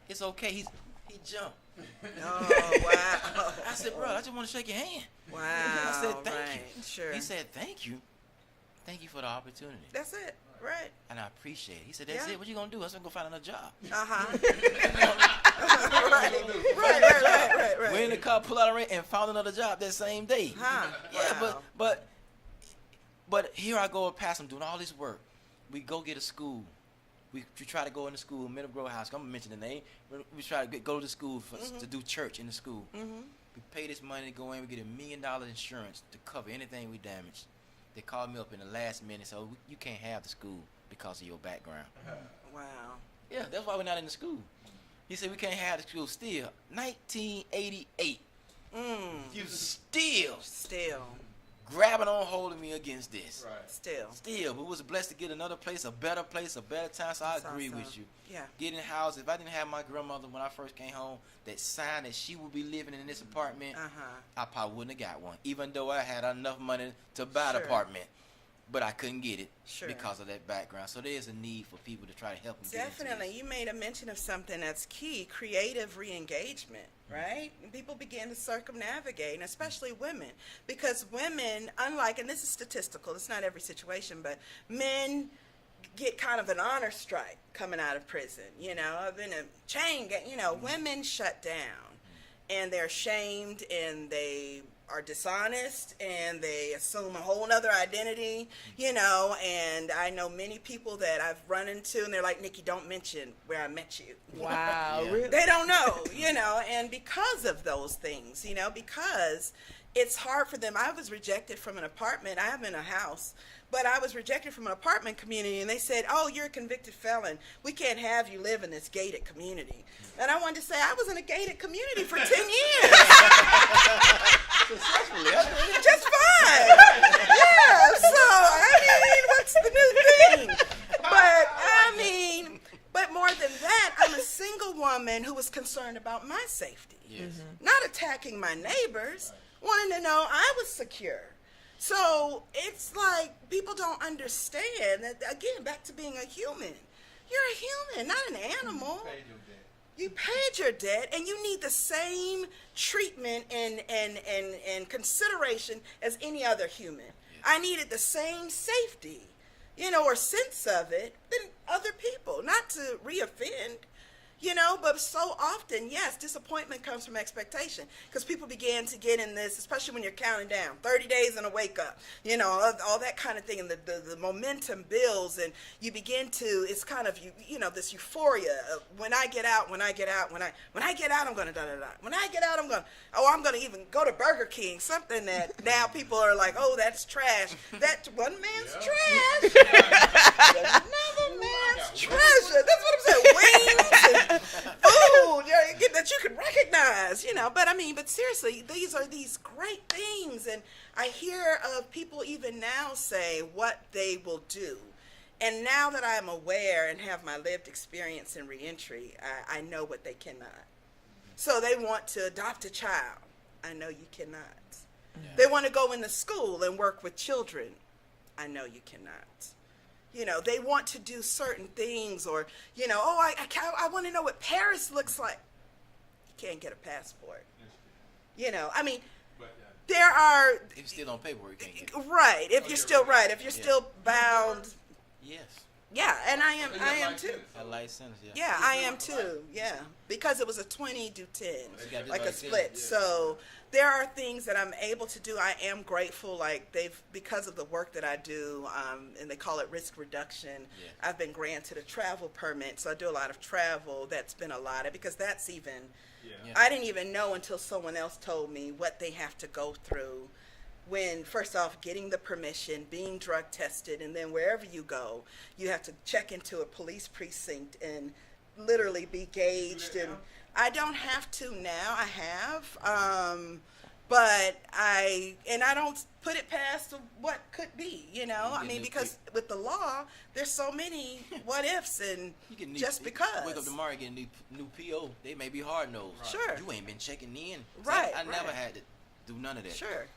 "It's okay." He jumped. Oh, wow. I said, "Bro, I just want to shake your hand." Wow. I said, "Thank right. you." Sure. He said, "Thank you. Thank you for the opportunity." That's it. Right. And I appreciate it. He said, "That's Yeah. it. What you gonna do?" I said, "Go find another job." Right. We're in the car, pull out a rent, and found another job that same day. Huh. Yeah, Wow. but here I go past him doing all this work. We go get a school. We try to go into school, Middle Grove High School. I'm gonna mention the name. We try to go to school to do church in the school. We pay this money to go in. We get $1 million insurance to cover anything we damage. They called me up in the last minute and said, "Oh, you can't have the school because of your background." Wow. Yeah, that's why we're not in the school. He said, "We can't have the school." Still, 1988. You still grabbing on hold of me against this. Right. Still. We was blessed to get another place, a better time. So I agree with you. Yeah. Getting housed. If I didn't have my grandmother when I first came home that signed that she would be living in this apartment, I probably wouldn't have got one. Even though I had enough money to buy the apartment, but I couldn't get it because of that background. So there is a need for people to try to help them. Definitely. You made a mention of something that's key: creative re-engagement. Right? And people begin to circumnavigate, and especially women, because women, unlike, and this is statistical, it's not every situation, but men get kind of an honor strike coming out of prison. You know, I've been a chain gang. You know, women shut down, and they're shamed, and they are dishonest, and they assume a whole nother identity, you know. And I know many people that I've run into, and they're like, Nikki, don't mention where I met you. Wow, Yeah. really? They don't know, you know. And because of those things, you know, because it's hard for them. I was rejected from an apartment. I am in a house, but I was rejected from an apartment community, and they said, oh, you're a convicted felon. We can't have you live in this gated community. And I wanted to say, I was in a gated community for 10 years. Successfully. Just fine. Yeah, so, I mean, what's the new thing? But more than that, I'm a single woman who was concerned about my safety. Yes. Not attacking my neighbors, wanting to know I was secure. So it's like people don't understand that, again, back to being a human. You're a human, not an animal. You paid your debt, and you need the same treatment and consideration as any other human. I needed the same safety, you know, or sense of it than other people, not to reoffend, you know. But so often, yes, disappointment comes from expectation, because people begin to get in this, especially when you're counting down 30 days and a wake up, you know, all that kind of thing, and the momentum builds, and you begin to, it's kind of, you know, this euphoria of when I get out, when I get out, when I get out, I'm going to da-da-da. When I get out, I'm going to even go to Burger King, something that now people are like, oh, that's trash. That one man's trash. Another man's treasure. That's what I'm saying. Wings and food that you can recognize, you know. But I mean, but seriously, these are these great things, and I hear of people even now say what they will do. And now that I'm aware and have my lived experience in reentry, I know what they cannot. So they want to adopt a child. I know you cannot. Yeah. They want to go into school and work with children. I know you cannot. You know, they want to do certain things, or, you know, oh, I want to know what Paris looks like. You can't get a passport. You know, I mean, there are... If you're still on paperwork, you can't get it. Right, if you're still right, if you're still bound... Yes. Yeah, and I am too. A license, yeah. Yeah, I am too. Yeah, because it was a 20 to 10, like a split. So there are things that I'm able to do. I am grateful, like because of the work that I do, and they call it risk reduction. Yeah. I've been granted a travel permit, so I do a lot of travel. That's been allotted, because that's even. Yeah. I didn't even know until someone else told me what they have to go through. When, first off, getting the permission, being drug tested, and then wherever you go, you have to check into a police precinct and literally be gauged. And I don't have to now. I have, but I don't put it past what could be. You know, I mean, because with the law, there's so many what ifs, and just because. Wake up tomorrow and get a new PO, they may be hard nosed. Right. Sure. You ain't been checking in. Right. I never had to do none of that. Sure.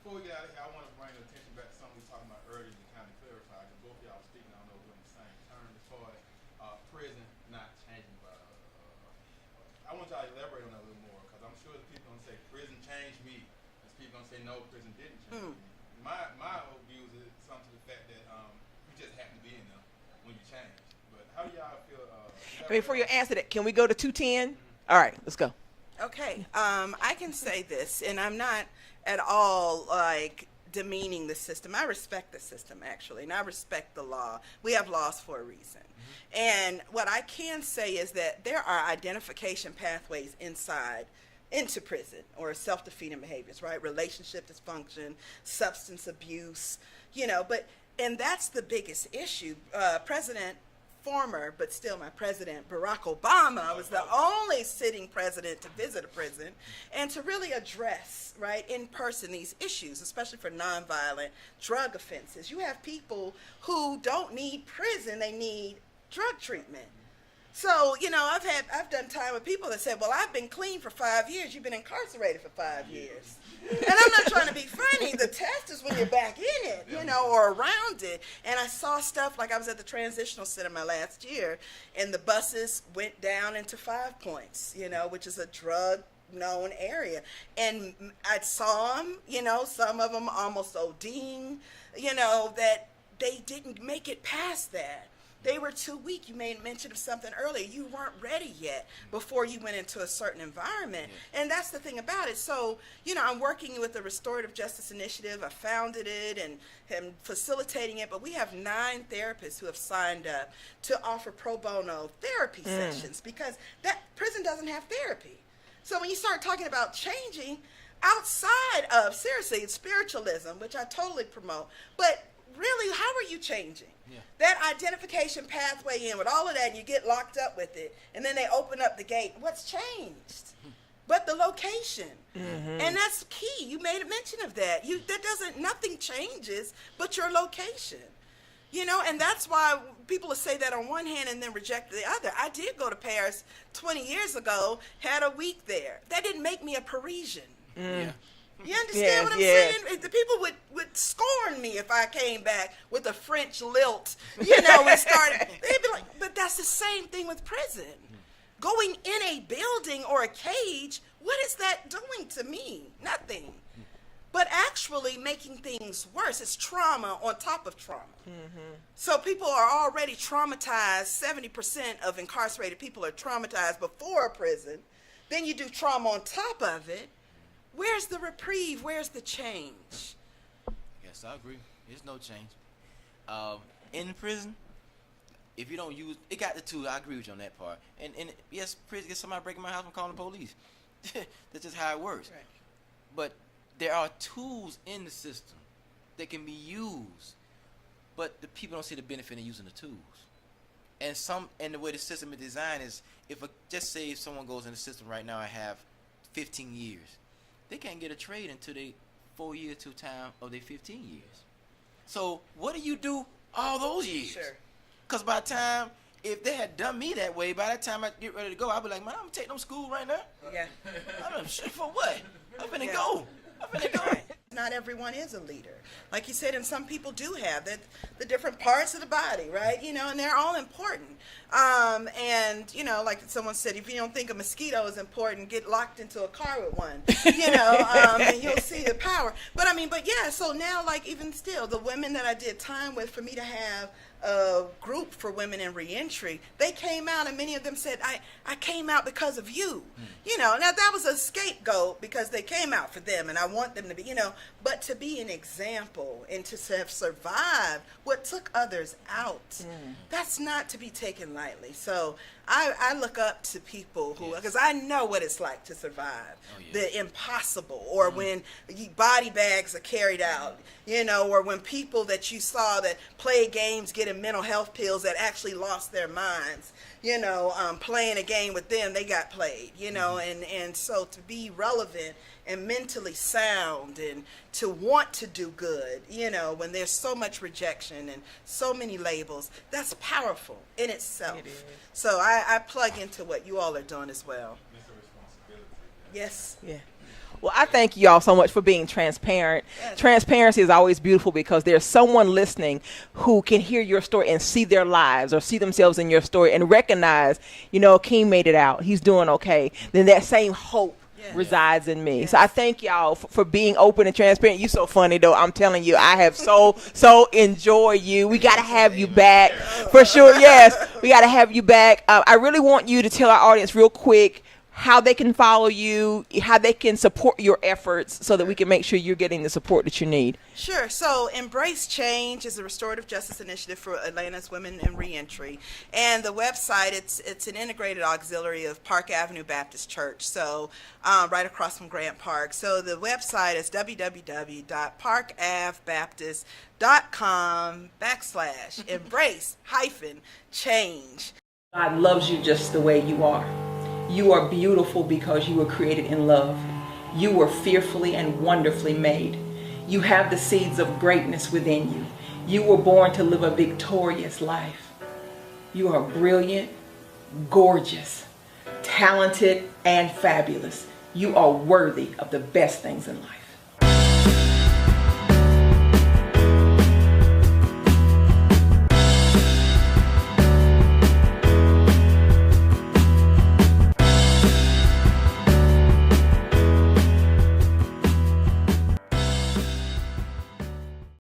Before we get out of here, I want to bring the attention back to something we were talking about earlier to kind of clarify, because both of y'all were speaking, I don't know if we're in the same term, as far as prison not changing. But I want y'all to elaborate on that a little more, because I'm sure the people going to say, prison changed me. There's people going to say, no, prison didn't change me. My whole view is something to the fact that you just happen to be in them when you change. But how do y'all feel? Before you answer that, can we go to 210? All right, let's go. Okay, I can say this, and I'm not at all like demeaning the system. I respect the system, actually, and I respect the law. We have laws for a reason. And what I can say is that there are identification pathways into prison, or self-defeating behaviors, right? Relationship dysfunction, substance abuse, you know, and that's the biggest issue. Former, but still my president, Barack Obama, was the only sitting president to visit a prison and to really address, right, in person these issues, especially for nonviolent drug offenses. You have people who don't need prison, they need drug treatment. So, you know, I've done time with people that said, well, I've been clean for 5 years, you've been incarcerated for 5 years. And I'm not trying to be funny. The test is when you're back in it, you know, or around it. And I saw stuff, like I was at the transitional center my last year, and the buses went down into 5 Points, you know, which is a drug-known area. And I saw them, you know, some of them almost ODing, you know, that they didn't make it past that. They were too weak. You made mention of something earlier. You weren't ready yet before you went into a certain environment. Yeah. And that's the thing about it. So, I'm working with the Restorative Justice Initiative. I founded it and am facilitating it. But we have 9 therapists who have signed up to offer pro bono therapy sessions, because that prison doesn't have therapy. So when you start talking about changing outside of, seriously, it's spiritualism, which I totally promote. But really, how are you changing? Yeah. That identification pathway in with all of that, and you get locked up with it, and then they open up the gate. What's changed? But the location. Mm-hmm. And that's key. You made a mention of that. Nothing changes but your location. And that's why people will say that on one hand and then reject the other. I did go to Paris 20 years ago, had a week there. That didn't make me a Parisian. Mm. You understand what I'm saying? The people would scorn me if I came back with a French lilt, and started. They'd be like, but that's the same thing with prison. Going in a building or a cage, what is that doing to me? Nothing. But actually making things worse. It's trauma on top of trauma. Mm-hmm. So people are already traumatized. 70% of incarcerated people are traumatized before a prison. Then you do trauma on top of it. Where's the reprieve? Where's the change? Yes, I agree. There's no change. In prison, if you don't use it, got the tool. I agree with you on that part. And yes, prison, get somebody breaking my house and calling the police. That's just how it works. Right. But there are tools in the system that can be used, but the people don't see the benefit in using the tools. And the way the system is designed is, just say if someone goes in the system right now and have 15 years. They can't get a trade until they 4 years to time of their 15 years. So what do you do all those years? Sure. Because by the time, if they had done me that way, by the time I get ready to go, I'd be like, man, I'm going to take them to school right now. Yeah. I'm shit for what? I'm going to go. Not everyone is a leader. Like you said, and some people do have the different parts of the body, right? And they're all important. And, like someone said, if you don't think a mosquito is important, get locked into a car with one, and you'll see the power. But so now, like, even still, the women that I did time with, for me to have a group for women in reentry, they came out, and many of them said, I came out because of you. Now that was a scapegoat because they came out for them, and I want them to be, but to be an example and to have survived what took others out, that's not to be taken lightly. So I look up to people who, because I know what it's like to survive the impossible, or when body bags are carried out, or when people that you saw that play games getting mental health pills that actually lost their minds, playing a game with them, they got played, and so to be relevant and mentally sound and to want to do good, when there's so much rejection and so many labels, that's powerful in itself. It is. So I plug into what you all are doing as well. It's a responsibility. Yes. Yeah. Well, I thank you all so much for being transparent. Yes. Transparency is always beautiful because there's someone listening who can hear your story and see their lives or see themselves in your story and recognize, Aakeem made it out. He's doing okay. Then that same hope resides in me. Yes. So I thank y'all for being open and transparent. You so funny though. I'm telling you, I have so enjoy you. We got to have you back for sure. Yes, we got to have you back. I really want you to tell our audience real quick how they can follow you, how they can support your efforts so that we can make sure you're getting the support that you need. Sure. So Embrace Change is a restorative justice initiative for Atlanta's women in reentry. And the website, it's an integrated auxiliary of Park Avenue Baptist Church, so right across from Grant Park. So the website is www.parkavbaptist.com/embrace-change. God loves you just the way you are. You are beautiful because you were created in love. You were fearfully and wonderfully made. You have the seeds of greatness within you. You were born to live a victorious life. You are brilliant, gorgeous, talented, and fabulous. You are worthy of the best things in life.